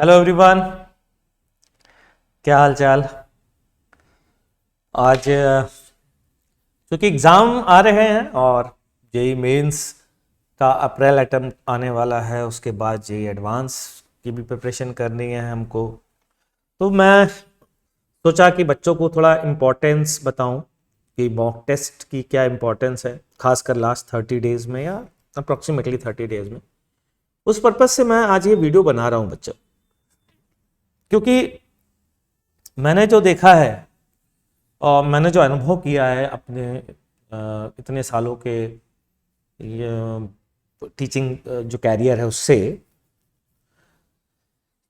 Hello everyone, क्या हाल चाल। आज क्योंकि एग्ज़ाम आ रहे हैं और जेई मेंस का अप्रैल अटेम्प्ट आने वाला है, उसके बाद जेई एडवांस की भी प्रिपरेशन करनी है हमको। तो मैं सोचा कि बच्चों को थोड़ा इम्पोर्टेंस बताऊं कि मॉक टेस्ट की क्या इम्पोर्टेंस है, खासकर लास्ट 30 डेज़ में या अप्रॉक्सीमेटली 30 डेज़ में। उस पर्पज़ से मैं आज ये वीडियो बना रहा हूँ बच्चों, क्योंकि मैंने जो देखा है और मैंने जो अनुभव किया है अपने इतने सालों के टीचिंग जो कैरियर है उससे,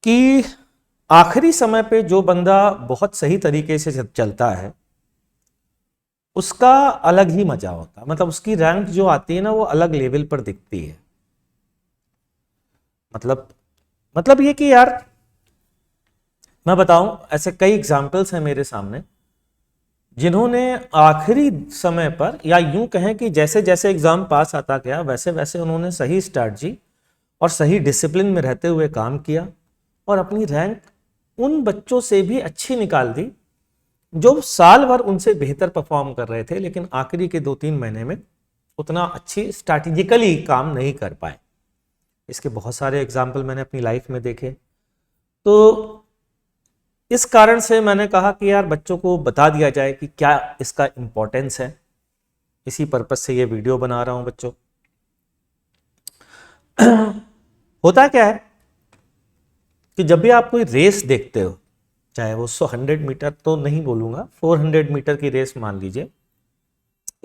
कि आखिरी समय पे जो बंदा बहुत सही तरीके से चलता है उसका अलग ही मजा होता है। मतलब उसकी रैंक जो आती है ना, वो अलग लेवल पर दिखती है। मतलब ये कि यार मैं बताऊं, ऐसे कई एग्जाम्पल्स हैं मेरे सामने जिन्होंने आखिरी समय पर, या यूं कहें कि जैसे जैसे एग्जाम पास आता गया वैसे वैसे उन्होंने सही स्ट्रैटेजी और सही डिसिप्लिन में रहते हुए काम किया और अपनी रैंक उन बच्चों से भी अच्छी निकाल दी जो साल भर उनसे बेहतर परफॉर्म कर रहे थे, लेकिन आखिरी के 2-3 महीने में उतना अच्छी स्ट्रैटेजिकली काम नहीं कर पाए। इसके बहुत सारे एग्जाम्पल मैंने अपनी लाइफ में देखे। तो इस कारण से मैंने कहा कि यार बच्चों को बता दिया जाए कि क्या इसका इम्पोर्टेंस है। इसी पर्पज से ये वीडियो बना रहा हूं बच्चों। होता क्या है कि जब भी आप कोई रेस देखते हो, चाहे वो 100 मीटर तो नहीं बोलूंगा, 400 मीटर की रेस मान लीजिए,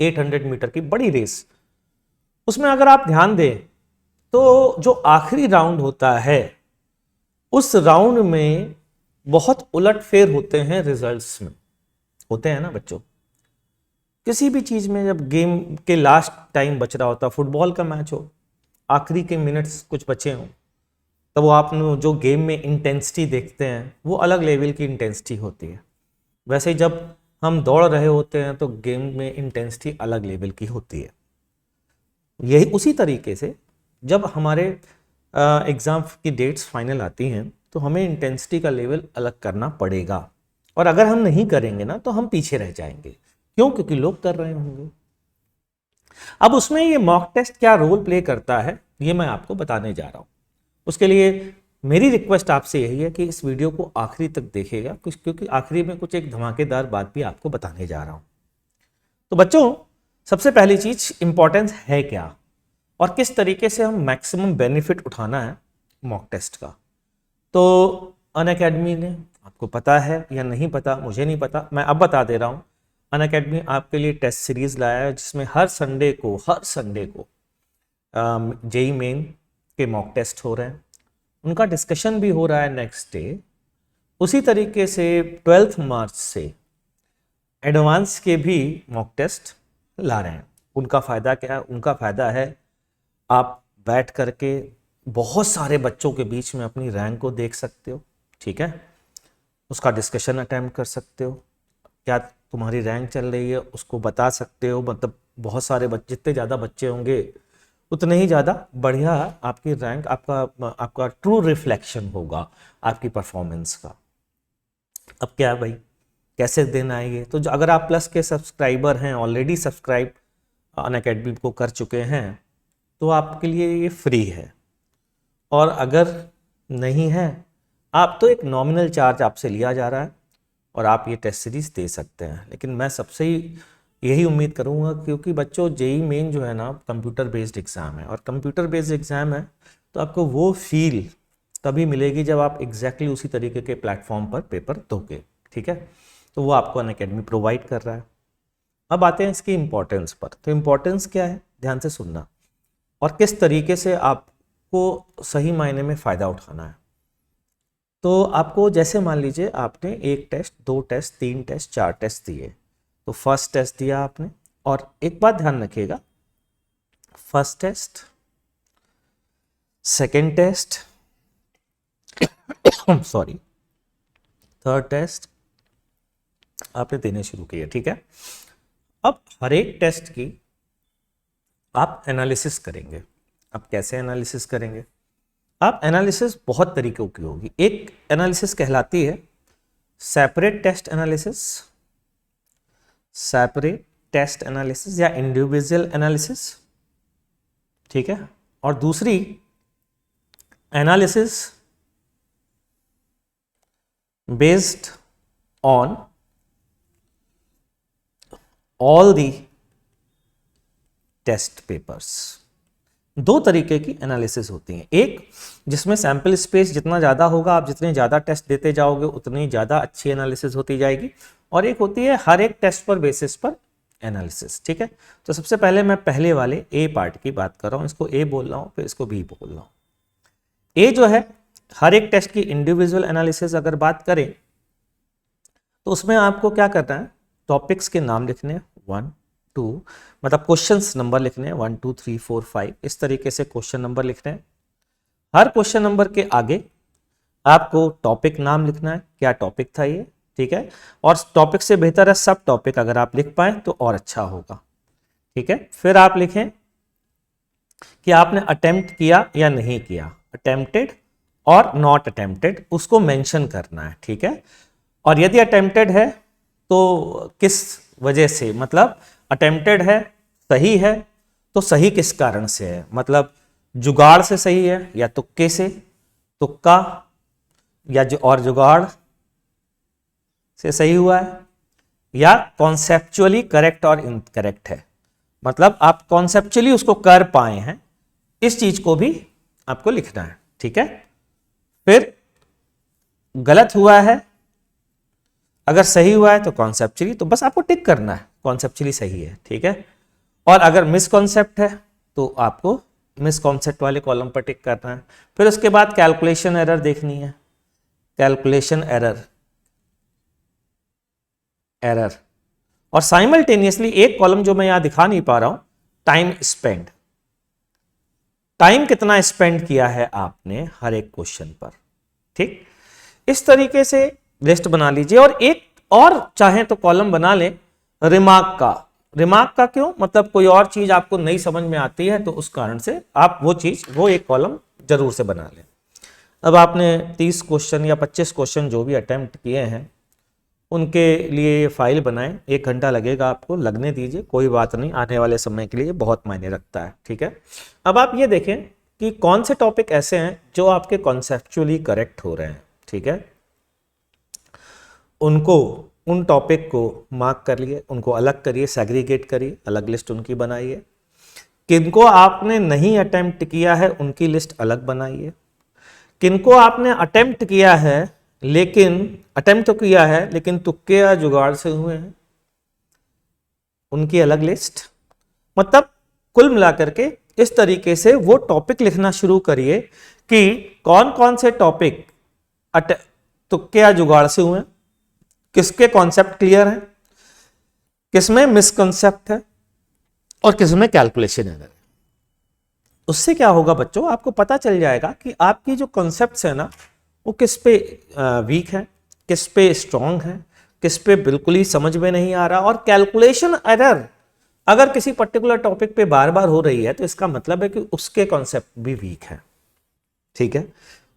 800 मीटर की बड़ी रेस, उसमें अगर आप ध्यान दें तो जो आखिरी राउंड होता है उस राउंड में बहुत उलटफेर होते हैं, रिजल्ट्स में होते हैं ना बच्चों। किसी भी चीज में जब गेम के लास्ट टाइम बच रहा होता, फुटबॉल का मैच हो, आखिरी के मिनट्स कुछ बचे हों, तब वो आप जो गेम में इंटेंसिटी देखते हैं वो अलग लेवल की इंटेंसिटी होती है। वैसे ही जब हम दौड़ रहे होते हैं तो गेम में इंटेंसिटी अलग लेवल की होती है। यही उसी तरीके से जब हमारे एग्ज़ाम की डेट्स फाइनल आती हैं तो हमें इंटेंसिटी का लेवल अलग करना पड़ेगा, और अगर हम नहीं करेंगे ना तो हम पीछे रह जाएंगे। क्यों? क्योंकि लोग कर रहे होंगे। अब उसमें ये मॉक टेस्ट क्या रोल प्ले करता है ये मैं आपको बताने जा रहा हूं। उसके लिए मेरी रिक्वेस्ट आपसे यही है कि इस वीडियो को आखिरी तक देखिएगा, क्योंकि आखिरी में कुछ एक धमाकेदार बात भी आपको बताने जा रहा हूं। तो बच्चों, सबसे पहली चीज इंपॉर्टेंस है क्या और किस तरीके से हम मैक्सिमम बेनिफिट उठाना है मॉक टेस्ट का। तो अनअकैडमी ने, आपको पता है या नहीं पता मुझे नहीं पता, मैं अब बता दे रहा हूं। अनअकैडमी आपके लिए टेस्ट सीरीज लाया है जिसमें हर संडे को जेई मेन के मॉक टेस्ट हो रहे हैं, उनका डिस्कशन भी हो रहा है नेक्स्ट डे। उसी तरीके से 12 मार्च से एडवांस के भी मॉक टेस्ट ला रहे हैं। उनका फ़ायदा क्या है? उनका फ़ायदा है आप बैठ करके बहुत सारे बच्चों के बीच में अपनी रैंक को देख सकते हो, ठीक है, उसका डिस्कशन अटेम्प्ट कर सकते हो, क्या तुम्हारी रैंक चल रही है उसको बता सकते हो। मतलब बहुत सारे बच्चे, जितने ज़्यादा बच्चे होंगे उतने ही ज़्यादा बढ़िया आपकी रैंक, आपका ट्रू रिफ्लेक्शन होगा आपकी परफॉर्मेंस का। अब क्या है भाई, कैसे दिन आएंगे? तो जो अगर आप प्लस के सब्सक्राइबर हैं, ऑलरेडी सब्सक्राइब अनअकैडमी को कर चुके हैं, तो आपके लिए ये फ्री है। और अगर नहीं है, आप तो एक नॉमिनल चार्ज आपसे लिया जा रहा है और आप ये टेस्ट सीरीज दे सकते हैं। लेकिन मैं सबसे यही उम्मीद करूंगा, क्योंकि बच्चों जेई मेन जो है ना कंप्यूटर बेस्ड एग्ज़ाम है, और कंप्यूटर बेस्ड एग्ज़ाम है तो आपको वो फील तभी मिलेगी जब आप एग्जैक्टली उसी तरीके के प्लेटफॉर्म पर पेपर दोगे, ठीक है। तो वो आपको अनअकैडमी प्रोवाइड कर रहा है। अब आते हैं इसकी इम्पोर्टेंस पर। तो इम्पोर्टेंस क्या है, ध्यान से सुनना, और किस तरीके से आपको सही मायने में फ़ायदा उठाना है। तो आपको जैसे मान लीजिए आपने 1 टेस्ट, 2 टेस्ट, 3 टेस्ट, 4 टेस्ट दिए। तो फर्स्ट टेस्ट दिया आपने, और एक बात ध्यान रखिएगा, first test, second test, sorry, third test आपने देने शुरू किए, ठीक है। अब हर एक टेस्ट की आप एनालिसिस करेंगे। अब कैसे एनालिसिस करेंगे? आप एनालिसिस बहुत तरीकों की होगी। एक एनालिसिस कहलाती है separate test analysis, separate test analysis या इंडिविजुअल एनालिसिस, ठीक है। और दूसरी analysis based on all the test papers. दो तरीके की एनालिसिस होती हैं, एक जिसमें सैंपल स्पेस जितना ज़्यादा होगा, आप जितने ज़्यादा टेस्ट देते जाओगे उतनी ज़्यादा अच्छी एनालिसिस होती जाएगी, और एक होती है हर एक टेस्ट पर बेसिस पर एनालिसिस, ठीक है। तो सबसे पहले मैं पहले वाले ए पार्ट की बात कर रहा हूँ, इसको ए बोल रहा हूँ, फिर इसको बी बोल रहा हूँ। ए जो है हर एक टेस्ट की इंडिविजुअल एनालिसिस अगर बात करें तो उसमें आपको क्या करना है, टॉपिक्स के नाम लिखने हैं, 1 2, मतलब क्वेश्चंस नंबर लिखने हैं 1 2 3 4 5, इस तरीके से क्वेश्चन नंबर लिखने हैं। हर क्वेश्चन नंबर के आगे आपको टॉपिक नाम लिखना है, क्या टॉपिक था ये, ठीक है। और टॉपिक से बेहतर है सब टॉपिक अगर आप लिख पाए तो और अच्छा होगा, ठीक है। फिर आप लिखें कि आपने अटेम्प्ट किया या नहीं किया, अटेम्प्टेड और नॉट अटेम्प्टेड, उसको मेंशन करना है, ठीक है। और यदि अटेम्प्टेड है तो किस वजह से, मतलब अटेम्प्टेड है, सही है तो सही किस कारण से है, मतलब जुगाड़ से सही है या तुक्के से, तुक्का या और जुगाड़ से सही हुआ है, या कॉन्सेप्चुअली करेक्ट और इनकरेक्ट है, मतलब आप कॉन्सेप्चुअली उसको कर पाए हैं, इस चीज को भी आपको लिखना है, ठीक है। फिर गलत हुआ है, अगर सही हुआ है तो कॉन्सेप्चुअली, तो बस आपको टिक करना है कॉन्सेप्चुअली सही है, ठीक है। और अगर मिसकॉन्सेप्ट है तो आपको मिसकॉन्सेप्ट वाले कॉलम पर टिक करना है। फिर उसके बाद कैलकुलेशन एरर देखनी है, कैलकुलेशन एरर, एरर। और साइमल्टेनियसली एक कॉलम जो मैं यहां दिखा नहीं पा रहा हूं, टाइम स्पेंड, टाइम कितना स्पेंड किया है आपने हर एक क्वेश्चन पर, ठीक। इस तरीके से लिस्ट बना लीजिए। और एक और चाहे तो कॉलम बना लें रिमार्क का। रिमार्क का क्यों, मतलब कोई और चीज आपको नहीं समझ में आती है तो उस कारण से आप वो एक कॉलम जरूर से बना लें। अब आपने 30 क्वेश्चन या 25 क्वेश्चन जो भी अटेम्प्ट किए हैं उनके लिए फाइल बनाएं, 1 घंटा लगेगा आपको, लगने दीजिए, कोई बात नहीं, आने वाले समय के लिए बहुत मायने रखता है, ठीक है। अब आप ये देखें कि कौन से टॉपिक ऐसे हैं जो आपके कॉन्सेप्चुअली करेक्ट हो रहे हैं, ठीक है। उन टॉपिक को मार्क कर लिए, उनको अलग करिए, सेग्रीगेट करिए, अलग लिस्ट उनकी बनाइए। किनको आपने नहीं अटेम्प्ट किया है उनकी लिस्ट अलग बनाइए। किनको आपने अटेम्प्ट किया है लेकिन तुक्के या जुगाड़ से हुए हैं, उनकी अलग लिस्ट। मतलब कुल मिलाकर के इस तरीके से वो टॉपिक लिखना शुरू करिए कि कौन कौन से टॉपिक तुक्के या जुगाड़ से हुए हैं, किसके कॉन्सेप्ट क्लियर है, किसमें मिसकॉन्सेप्ट है और किसमें कैलकुलेशन एरर है। उससे क्या होगा बच्चों, आपको पता चल जाएगा कि आपकी जो कॉन्सेप्ट्स है ना वो किस पे वीक है, किस पे स्ट्रांग है, किस पे बिल्कुल ही समझ में नहीं आ रहा। और कैलकुलेशन एरर अगर किसी पर्टिकुलर टॉपिक पे बार बार हो रही है तो इसका मतलब है कि उसके कॉन्सेप्ट भी वीक है, ठीक है।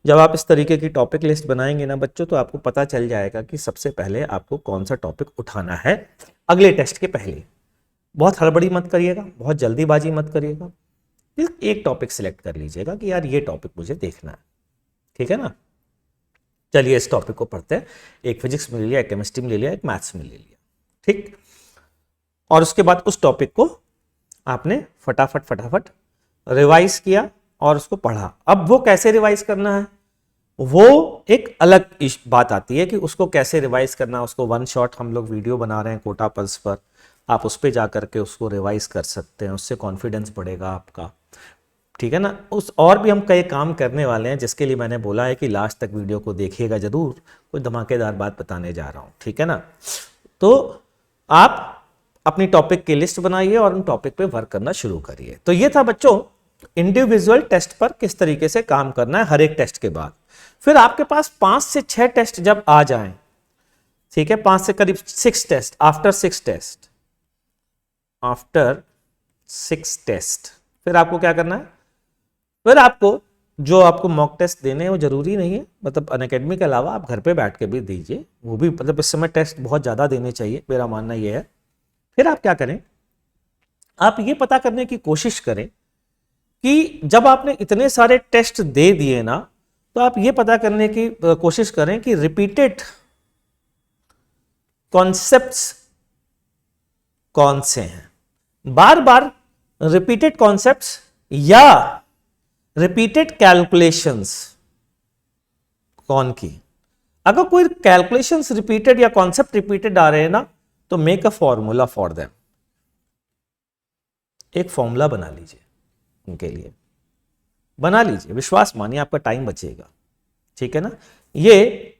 जब आप इस तरीके की टॉपिक लिस्ट बनाएंगे ना बच्चों तो आपको पता चल जाएगा कि सबसे पहले आपको कौन सा टॉपिक उठाना है अगले टेस्ट के पहले। बहुत हड़बड़ी मत करिएगा, बहुत जल्दीबाजी मत करिएगा, एक टॉपिक सिलेक्ट कर लीजिएगा कि यार ये टॉपिक मुझे देखना है, ठीक है ना। चलिए इस टॉपिक को पढ़ते हैं, एक फिजिक्स में ले लिया, एक केमिस्ट्री में ले लिया, एक मैथ्स में ले लिया, ठीक। और उसके बाद उस टॉपिक को आपने फटाफट रिवाइज किया और उसको पढ़ा। अब वो कैसे रिवाइज करना है वो एक अलग बात आती है कि उसको कैसे रिवाइज करना है। उसको वन शॉट हम लोग वीडियो बना रहे हैं कोटा पल्स पर, आप उस पर जा करके उसको रिवाइज कर सकते हैं, उससे कॉन्फिडेंस बढ़ेगा आपका, ठीक है ना। उस और भी हम कई काम करने वाले हैं जिसके लिए मैंने बोला है कि लास्ट तक वीडियो को देखिएगा जरूर, कोई धमाकेदार बात बताने जा रहा हूँ, ठीक है ना। तो आप अपनी टॉपिक की लिस्ट बनाइए और उन टॉपिक पे वर्क करना शुरू करिए। तो ये था बच्चों इंडिविजुअल टेस्ट पर किस तरीके से काम करना है हर एक टेस्ट के बाद। फिर आपके पास 5 से 6 टेस्ट जब आ जाएं, ठीक है, 5 से करीब 6 टेस्ट, आफ्टर 6 टेस्ट फिर आपको क्या करना है, फिर आपको जो आपको मॉक टेस्ट देने हैं वो ज़रूरी नहीं है, मतलब अनअकैडमी के अलावा आप घर पे बैठ के भी दीजिए, वो भी मतलब इस समय टेस्ट बहुत ज़्यादा देने चाहिए, मेरा मानना ये है। फिर आप क्या करें, आप ये पता करने की कोशिश करें कि जब आपने इतने सारे टेस्ट दे दिए ना, तो आप ये पता करने की कोशिश करें कि रिपीटेड कॉन्सेप्ट्स कौन से हैं, बार बार रिपीटेड कॉन्सेप्ट्स या रिपीटेड कैलकुलेशंस कौन की। अगर कोई कैलकुलेशंस रिपीटेड या कॉन्सेप्ट रिपीटेड आ रहे हैं ना, तो make a formula for them, एक फॉर्मूला बना लीजिए उनके लिए, बना लीजिए, विश्वास मानिए आपका टाइम बचेगा, ठीक है ना। ये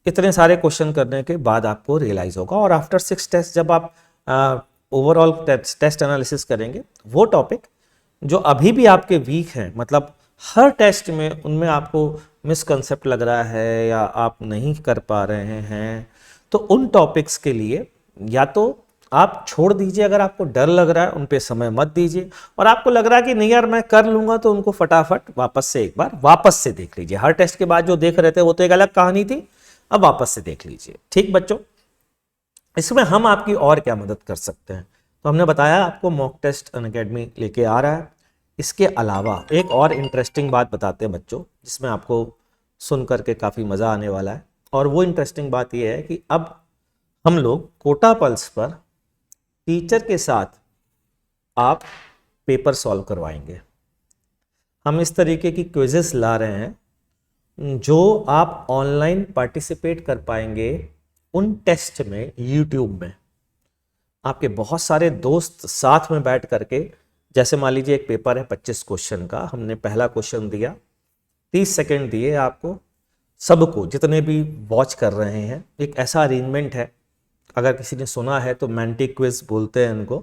इतने सारे क्वेश्चन करने के बाद आपको रियलाइज होगा, और आफ्टर 6 टेस्ट जब आप ओवरऑल टेस्ट एनालिसिस करेंगे, वो टॉपिक जो अभी भी आपके वीक हैं, मतलब हर टेस्ट में उनमें आपको मिसकंसेप्ट लग रहा है या आप नहीं कर पा रहे हैं, तो उन टॉपिक्स के लिए या तो आप छोड़ दीजिए, अगर आपको डर लग रहा है उन पे समय मत दीजिए, और आपको लग रहा है कि नहीं यार मैं कर लूंगा, तो उनको फटाफट वापस से एक बार वापस से देख लीजिए। हर टेस्ट के बाद जो देख रहे थे वो तो एक अलग कहानी थी, अब वापस से देख लीजिए। ठीक बच्चों, इसमें हम आपकी और क्या मदद कर सकते हैं, तो हमने बताया आपको मॉक टेस्ट अनअकैडमी लेके आ रहा है। इसके अलावा एक और इंटरेस्टिंग बात बताते हैं बच्चों, जिसमें आपको सुन करके काफ़ी मज़ा आने वाला है, और वो इंटरेस्टिंग बात यह है कि अब हम लोग कोटा पल्स पर टीचर के साथ आप पेपर सॉल्व करवाएंगे। हम इस तरीके की क्विजेस ला रहे हैं जो आप ऑनलाइन पार्टिसिपेट कर पाएंगे उन टेस्ट में, यूट्यूब में। आपके बहुत सारे दोस्त साथ में बैठ करके, जैसे मान लीजिए एक पेपर है 25 क्वेश्चन का, हमने पहला क्वेश्चन दिया, 30 सेकेंड दिए आपको सबको, जितने भी वॉच कर रहे हैं। एक ऐसा अरेंजमेंट है, अगर किसी ने सुना है तो मैंटी क्विज बोलते हैं इनको,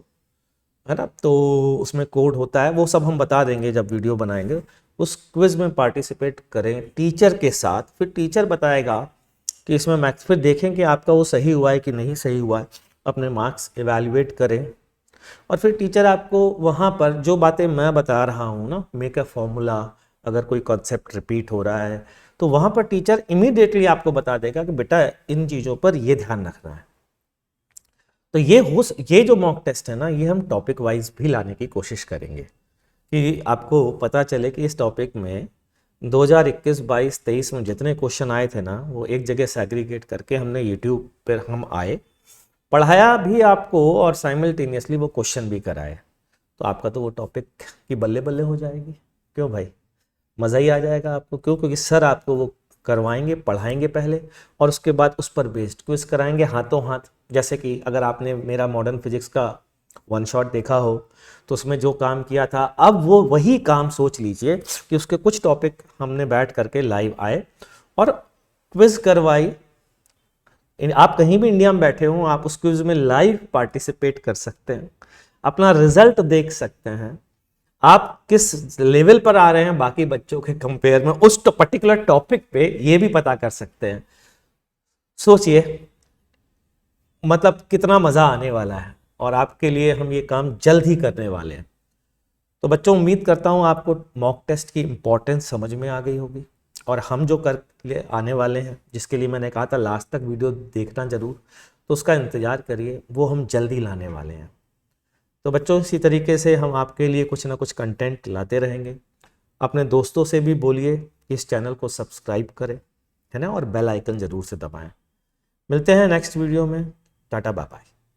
है ना, तो उसमें कोड होता है, वो सब हम बता देंगे जब वीडियो बनाएंगे। उस क्विज में पार्टिसिपेट करें टीचर के साथ, फिर टीचर बताएगा कि इसमें मैथ्स, फिर देखें कि आपका वो सही हुआ है कि नहीं सही हुआ है, अपने मार्क्स इवैल्यूएट करें, और फिर टीचर आपको वहाँ पर जो बातें मैं बता रहा हूँ ना, मेक अ फॉर्मूला, अगर कोई कॉन्सेप्ट रिपीट हो रहा है तो वहाँ पर टीचर इमीडिएटली आपको बता देगा कि बेटा इन चीज़ों पर ये ध्यान रखना है। तो ये जो मॉक टेस्ट है ना, ये हम टॉपिक वाइज भी लाने की कोशिश करेंगे कि आपको पता चले कि इस टॉपिक में 2021, 22, 23 में जितने क्वेश्चन आए थे ना, वो एक जगह सेग्रीगेट करके हमने यूट्यूब पर हम आए, पढ़ाया भी आपको और साइमल्टेनियसली वो क्वेश्चन भी कराए, तो आपका तो वो टॉपिक की बल्ले बल्ले हो जाएगी। क्यों भाई, मज़ा ही आ जाएगा आपको। क्यों? क्योंकि सर आपको वो करवाएंगे, पढ़ाएंगे पहले, और उसके बाद उस पर बेस्ड क्विज कराएंगे हाथों हाथ। जैसे कि अगर आपने मेरा मॉडर्न फिजिक्स का वन शॉट देखा हो, तो उसमें जो काम किया था, अब वो वही काम सोच लीजिए कि उसके कुछ टॉपिक हमने बैठ करके लाइव आए और क्विज करवाई। आप कहीं भी इंडिया में बैठे हो, आप उस क्विज में लाइव पार्टिसिपेट कर सकते हैं, अपना रिजल्ट देख सकते हैं, आप किस लेवल पर आ रहे हैं बाकी बच्चों के कंपेयर में उस पर्टिकुलर टॉपिक पे, ये भी पता कर सकते हैं। सोचिए मतलब कितना मजा आने वाला है, और आपके लिए हम ये काम जल्द ही करने वाले हैं। तो बच्चों, उम्मीद करता हूं आपको मॉक टेस्ट की इंपॉर्टेंस समझ में आ गई होगी, और हम जो कर ले आने वाले हैं, जिसके लिए मैंने कहा था लास्ट तक वीडियो देखना जरूर, तो उसका इंतजार करिए, वो हम जल्दी लाने वाले हैं। तो बच्चों, इसी तरीके से हम आपके लिए कुछ ना कुछ कंटेंट लाते रहेंगे। अपने दोस्तों से भी बोलिए कि इस चैनल को सब्सक्राइब करें, है ना, और बेल आइकन ज़रूर से दबाएं। मिलते हैं नेक्स्ट वीडियो में। Tata bye bye.